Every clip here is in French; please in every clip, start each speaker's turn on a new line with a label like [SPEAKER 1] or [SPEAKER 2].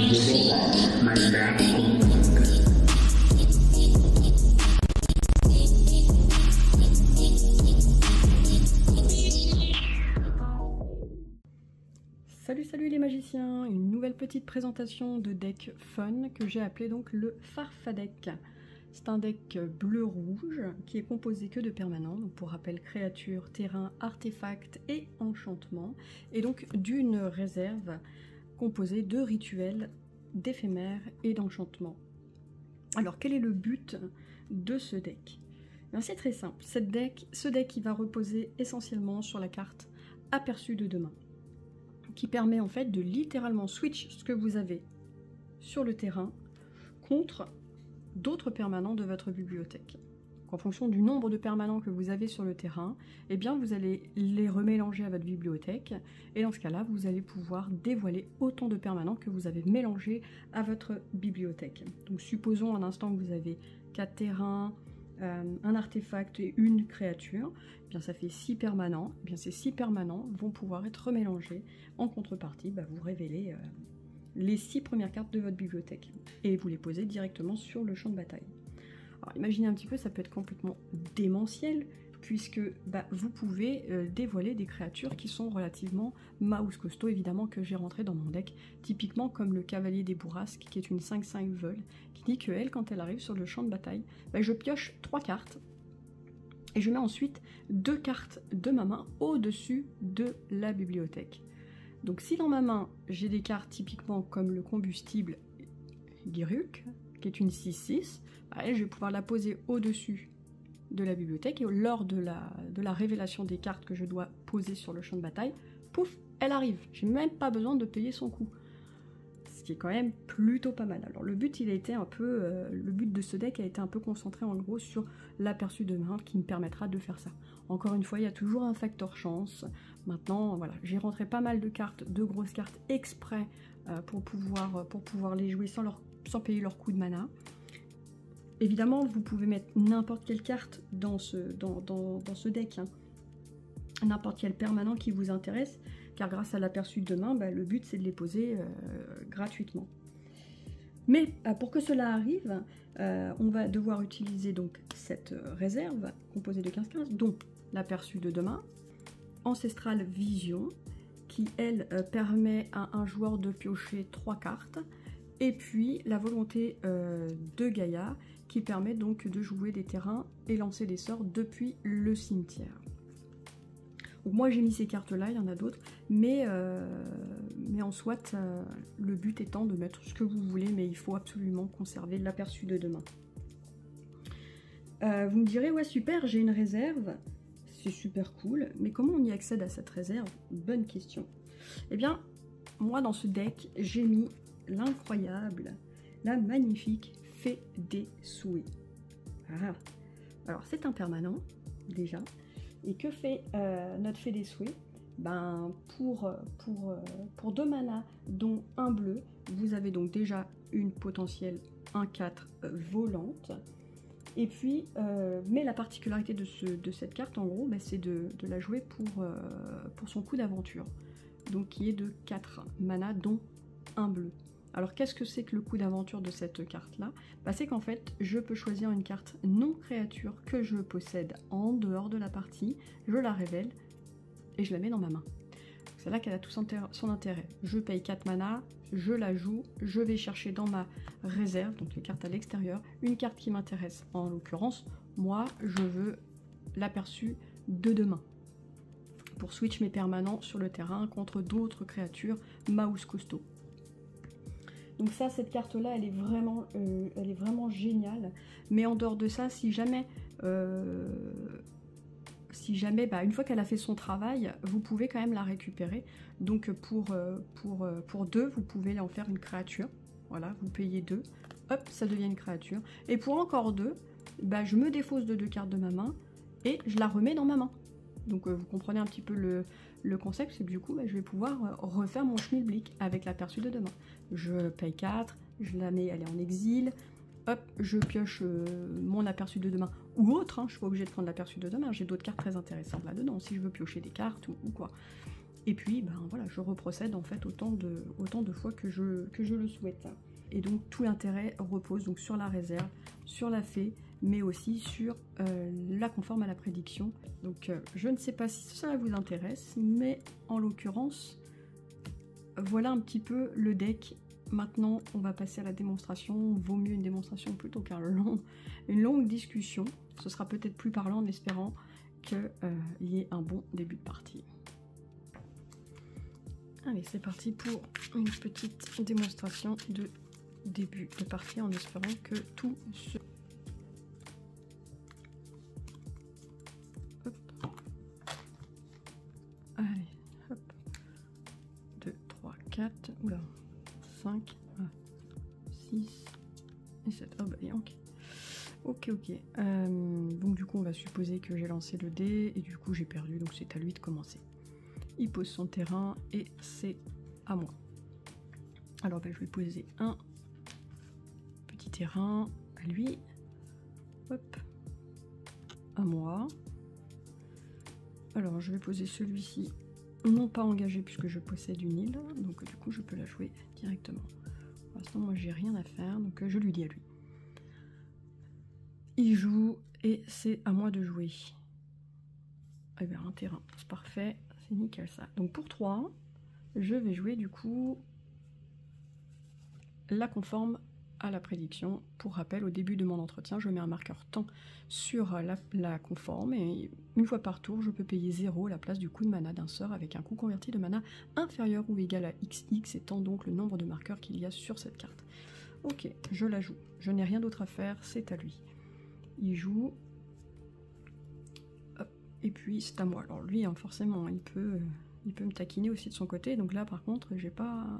[SPEAKER 1] magician.
[SPEAKER 2] Salut les magiciens, une nouvelle petite présentation de deck fun que j'ai appelé donc le Farfadeck. C'est un deck bleu-rouge qui est composé que de permanents, donc pour rappel créatures, terrains, artefacts et enchantements, et donc d'une réserve composée de rituels, d'éphémères et d'enchantements. Alors quel est le but de ce deck? C'est très simple, ce deck il va reposer essentiellement sur la carte Aperçu de demain, qui permet en fait de littéralement switch ce que vous avez sur le terrain contre d'autres permanents de votre bibliothèque. Donc, en fonction du nombre de permanents que vous avez sur le terrain, eh bien vous allez les remélanger à votre bibliothèque, et dans ce cas-là, vous allez pouvoir dévoiler autant de permanents que vous avez mélangés à votre bibliothèque. Donc supposons un instant que vous avez 4 terrains, un artefact et une créature, eh bien ça fait 6 permanents. Eh bien ces 6 permanents vont pouvoir être remélangés. En contrepartie, vous révélez les 6 premières cartes de votre bibliothèque et vous les posez directement sur le champ de bataille. Alors imaginez un petit peu, ça peut être complètement démentiel puisque vous pouvez dévoiler des créatures qui sont relativement mouse costaud, évidemment, que j'ai rentré dans mon deck, typiquement comme le Cavalier des Bourrasques, qui est une 5/5 vol, qui dit que elle, quand elle arrive sur le champ de bataille, je pioche 3 cartes, et je mets ensuite 2 cartes de ma main au-dessus de la bibliothèque. Donc si dans ma main, j'ai des cartes typiquement comme le combustible Giruk, qui est une 6/6, je vais pouvoir la poser au-dessus de la bibliothèque, et lors de la révélation des cartes que je dois poser sur le champ de bataille, pouf, elle arrive. J'ai même pas besoin de payer son coût. Ce qui est quand même plutôt pas mal. Alors le but, le but de ce deck a été un peu concentré en gros sur l'aperçu de main qui me permettra de faire ça. Encore une fois, il y a toujours un facteur chance. Maintenant, voilà, j'ai rentré pas mal de cartes, de grosses cartes exprès pour pouvoir les jouer sans payer leur coût de mana. Évidemment, vous pouvez mettre n'importe quelle carte dans ce deck, hein. N'importe quel permanent qui vous intéresse, car grâce à l'aperçu de main, le but c'est de les poser gratuitement. Mais pour que cela arrive, on va devoir utiliser donc cette réserve composée de 15-15, dont l'aperçu de demain, Ancestrale Vision, qui elle permet à un joueur de piocher 3 cartes, et puis la volonté de Gaïa, qui permet donc de jouer des terrains et lancer des sorts depuis le cimetière. Donc moi j'ai mis ces cartes là, il y en a d'autres, mais en soit le but étant de mettre ce que vous voulez, mais il faut absolument conserver l'aperçu de demain. Vous me direz, ouais super, j'ai une réserve, c'est super cool, mais comment on y accède à cette réserve? Bonne question. Eh bien, moi dans ce deck, j'ai mis l'incroyable, la magnifique Fée des Souhaits. Ah. Alors c'est un permanent déjà, et que fait notre Fée des Souhaits? Pour 2 manas dont un bleu, vous avez donc déjà une potentielle 1/4 volante, et puis mais la particularité de cette carte en gros, c'est de la jouer pour son coup d'aventure, donc qui est de 4 manas dont un bleu. Alors qu'est-ce que c'est que le coup d'aventure de cette carte là? C'est qu'en fait je peux choisir une carte non créature que je possède en dehors de la partie, je la révèle et je la mets dans ma main. C'est là qu'elle a tout son intérêt. Je paye 4 mana, je la joue, je vais chercher dans ma réserve, donc les cartes à l'extérieur, une carte qui m'intéresse. En l'occurrence, moi je veux l'aperçu de demain, pour switch mes permanents sur le terrain contre d'autres créatures mouse costaud. Donc ça, cette carte-là, elle est vraiment géniale. Mais en dehors de ça, si jamais une fois qu'elle a fait son travail, vous pouvez quand même la récupérer. Donc pour 2, vous pouvez en faire une créature. Voilà, vous payez 2, hop, ça devient une créature. Et pour encore 2, je me défausse de 2 cartes de ma main et je la remets dans ma main. Donc vous comprenez un petit peu le concept, c'est que du coup je vais pouvoir refaire mon schmilblick avec l'aperçu de demain. Je paye 4, je la mets, elle est en exil, hop, je pioche mon aperçu de demain ou autre, hein, je suis pas obligée de prendre l'aperçu de demain, j'ai d'autres cartes très intéressantes là-dedans, si je veux piocher des cartes ou quoi. Et puis, ben voilà, je reprocède en fait autant de fois que je le souhaite. Et donc tout l'intérêt repose donc sur la réserve, sur la fée, mais aussi sur la conforme à la prédiction. Donc je ne sais pas si cela vous intéresse, mais en l'occurrence, voilà un petit peu le deck. Maintenant, on va passer à la démonstration. Vaut mieux une démonstration plutôt une longue discussion. Ce sera peut-être plus parlant en espérant qu'il y ait un bon début de partie. Allez, c'est parti pour une petite démonstration de début de partie en espérant que tout se... Hop. Allez, hop. 2, 3, 4, oula, 5, 6 et 7. Oh bah ok. Ok. Donc du coup on va supposer que j'ai lancé le dé et du coup j'ai perdu, donc c'est à lui de commencer. Il pose son terrain et c'est à moi. Alors ben, je vais poser un petit terrain à lui. Hop. À moi. Alors je vais poser celui-ci non pas engagé puisque je possède une île. Donc du coup je peux la jouer directement. Pour l'instant moi j'ai rien à faire, donc je lui dis à lui. Il joue et c'est à moi de jouer. Eh bien un terrain, c'est parfait. C'est nickel ça. Donc pour 3, je vais jouer du coup la conforme à la prédiction. Pour rappel, au début de mon entretien, je mets un marqueur temps sur la conforme et une fois par tour, je peux payer 0 à la place du coût de mana d'un sort avec un coût converti de mana inférieur ou égal à XX, étant donc le nombre de marqueurs qu'il y a sur cette carte. Ok, je la joue. Je n'ai rien d'autre à faire, c'est à lui. Il joue. Et puis c'est à moi. Alors lui, hein, forcément, il peut me taquiner aussi de son côté. Donc là, par contre, j'ai pas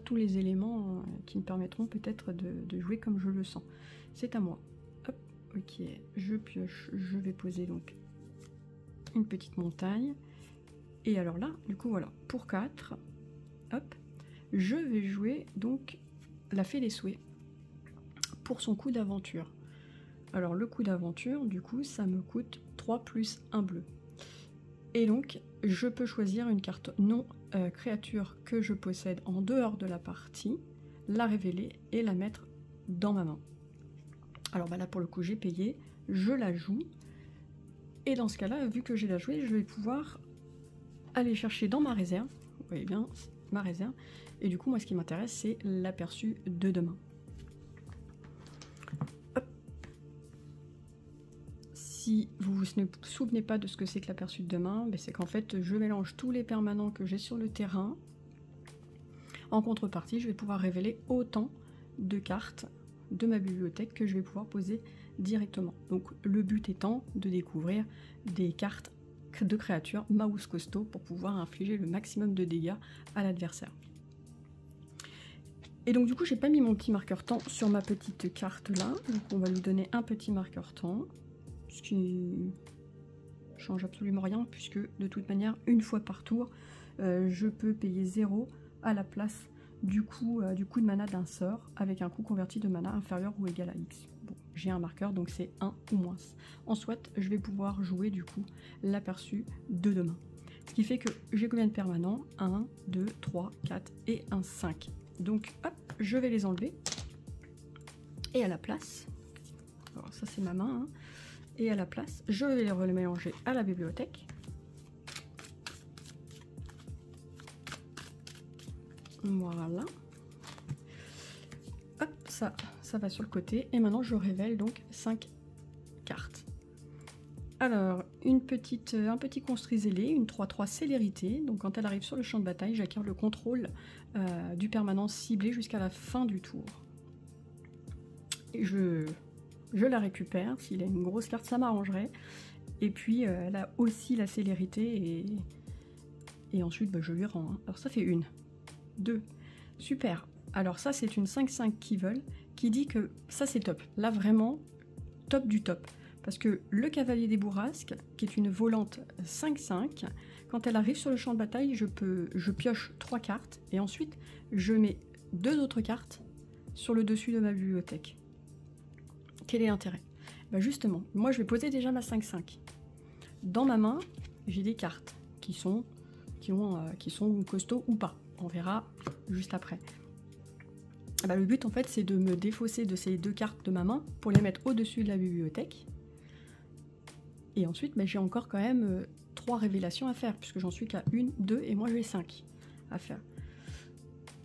[SPEAKER 2] tous les éléments qui me permettront peut-être de jouer comme je le sens. C'est à moi. Hop, ok, je pioche. Je vais poser donc une petite montagne. Et alors là, du coup, voilà, pour 4, hop, je vais jouer donc la fée des souhaits pour son coup d'aventure. Alors le coup d'aventure, du coup, ça me coûte 3 plus 1 bleu. Et donc, je peux choisir une carte non créature que je possède en dehors de la partie, la révéler et la mettre dans ma main. Alors bah là, pour le coup, j'ai payé, je la joue. Et dans ce cas-là, vu que j'ai la jouée, je vais pouvoir aller chercher dans ma réserve. Vous voyez bien, ma réserve. Et du coup, moi, ce qui m'intéresse, c'est l'aperçu de demain. Si vous ne vous souvenez pas de ce que c'est que l'aperçu de demain, c'est qu'en fait je mélange tous les permanents que j'ai sur le terrain. En contrepartie, je vais pouvoir révéler autant de cartes de ma bibliothèque que je vais pouvoir poser directement. Donc le but étant de découvrir des cartes de créatures mouse costaud pour pouvoir infliger le maximum de dégâts à l'adversaire. Et donc du coup j'ai pas mis mon petit marqueur temps sur ma petite carte là, donc on va lui donner un petit marqueur temps. Ce qui change absolument rien puisque de toute manière une fois par tour je peux payer 0 à la place du coût de mana d'un sort avec un coût converti de mana inférieur ou égal à X. Bon, j'ai un marqueur donc c'est 1 ou moins. En soit je vais pouvoir jouer du coup l'aperçu de demain. Ce qui fait que j'ai combien de permanents? 1, 2, 3, 4 et un 5. Donc hop, je vais les enlever. Et à la place, alors ça c'est ma main, hein. Et à la place, je vais les remélanger à la bibliothèque. Voilà. Hop, ça va sur le côté. Et maintenant, je révèle donc 5 cartes. Alors, un petit construit zélé, une 3-3 célérité. Donc, quand elle arrive sur le champ de bataille, j'acquiert le contrôle du permanent ciblé jusqu'à la fin du tour. Et je la récupère. S'il a une grosse carte, ça m'arrangerait. Et puis, elle a aussi la célérité. Et ensuite, bah, je lui rends. Hein. Alors, ça fait 1, 2. Super. Alors, ça, c'est une 5-5 qui vole, qui dit que ça, c'est top. Là, vraiment, top du top. Parce que le cavalier des bourrasques, qui est une volante 5-5, quand elle arrive sur le champ de bataille, je pioche 3 cartes. Et ensuite, je mets 2 autres cartes sur le dessus de ma bibliothèque. Quel est l'intérêt? Bah justement, moi je vais poser déjà ma 5-5. Dans ma main, j'ai des cartes qui sont qui sont costauds ou pas. On verra juste après. Bah, le but en fait c'est de me défausser de ces 2 cartes de ma main pour les mettre au-dessus de la bibliothèque. Et ensuite bah, j'ai encore quand même 3 révélations à faire, puisque j'en suis qu'à 1, 2 et moi j'ai 5 à faire.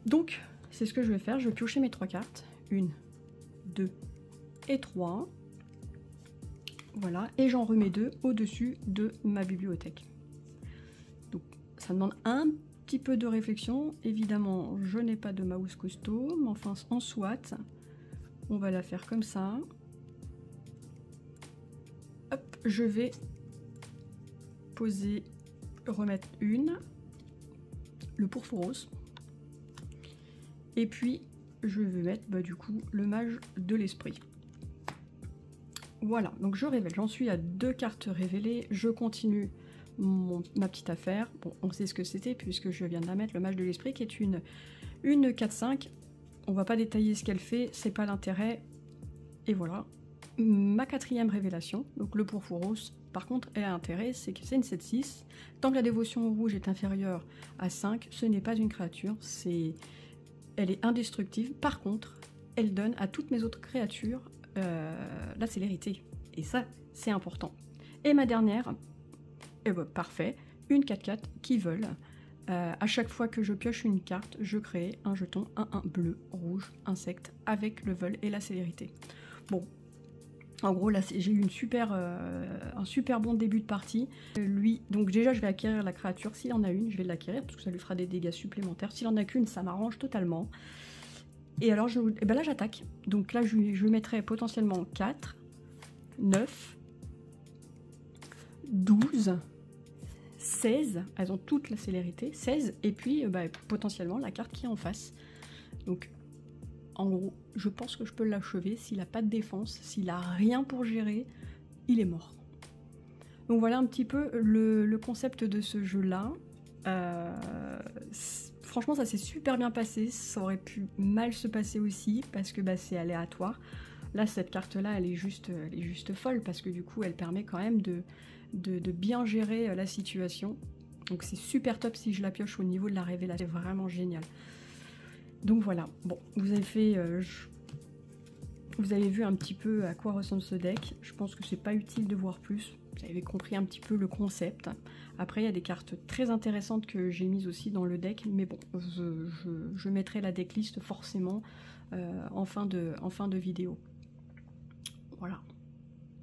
[SPEAKER 2] Donc c'est ce que je vais faire, je vais piocher mes 3 cartes. 1, 2 et 3. Voilà, et j'en remets 2 au-dessus de ma bibliothèque. Donc ça demande un petit peu de réflexion. Évidemment, je n'ai pas de mouse costaud, mais enfin en soit, on va la faire comme ça. Hop, je vais poser, remettre une, le Purphoros, et puis je vais mettre bah, du coup le mage de l'esprit. Voilà, donc je révèle, j'en suis à 2 cartes révélées, je continue ma petite affaire. Bon, on sait ce que c'était puisque je viens de la mettre, le mage de l'esprit, qui est une 4-5. On va pas détailler ce qu'elle fait, c'est pas l'intérêt. Et voilà, ma 4e révélation, donc le Purphoros, par contre, elle a intérêt, c'est que c'est une 7-6. Tant que la dévotion rouge est inférieure à 5, ce n'est pas une créature, elle est indestructible. Par contre, elle donne à toutes mes autres créatures la célérité. Et ça, c'est important. Et ma dernière, eh ben, parfait, une 4-4 qui vole. À chaque fois que je pioche une carte, je crée un jeton 1-1 bleu, rouge, insecte, avec le vol et la célérité. Bon, en gros, là, j'ai eu un super bon début de partie. Lui, donc déjà, je vais acquérir la créature. S'il en a une, je vais l'acquérir, parce que ça lui fera des dégâts supplémentaires. S'il en a qu'une, ça m'arrange totalement. Et alors, et ben là, j'attaque. Donc là, je mettrai potentiellement 4, 9, 12... 16, elles ont toute la célérité, 16, et puis bah, potentiellement la carte qui est en face. Donc, en gros, je pense que je peux l'achever. S'il n'a pas de défense, s'il n'a rien pour gérer, il est mort. Donc voilà un petit peu le concept de ce jeu-là. Franchement, ça s'est super bien passé. Ça aurait pu mal se passer aussi, parce que bah, c'est aléatoire. Là, cette carte-là, elle est juste folle, parce que du coup, elle permet quand même de bien gérer la situation. Donc c'est super top si je la pioche au niveau de la révélation, c'est vraiment génial. Donc voilà, bon, vous avez fait, vous avez vu un petit peu à quoi ressemble ce deck. Je pense que c'est pas utile de voir plus, vous avez compris un petit peu le concept. Après il y a des cartes très intéressantes que j'ai mises aussi dans le deck, mais bon, je mettrai la decklist forcément en fin de vidéo. Voilà.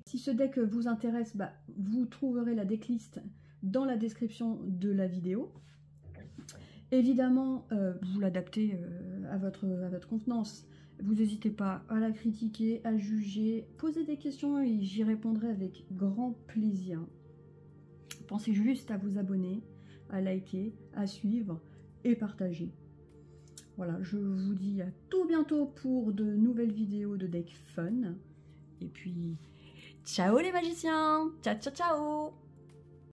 [SPEAKER 2] Si ce deck vous intéresse, bah, vous trouverez la decklist dans la description de la vidéo. Évidemment, vous l'adaptez à votre contenance. Vous n'hésitez pas à la critiquer, à juger, poser des questions et j'y répondrai avec grand plaisir. Pensez juste à vous abonner, à liker, à suivre et partager. Voilà, je vous dis à tout bientôt pour de nouvelles vidéos de deck fun. Et puis... ciao les magiciens! Ciao ciao ciao!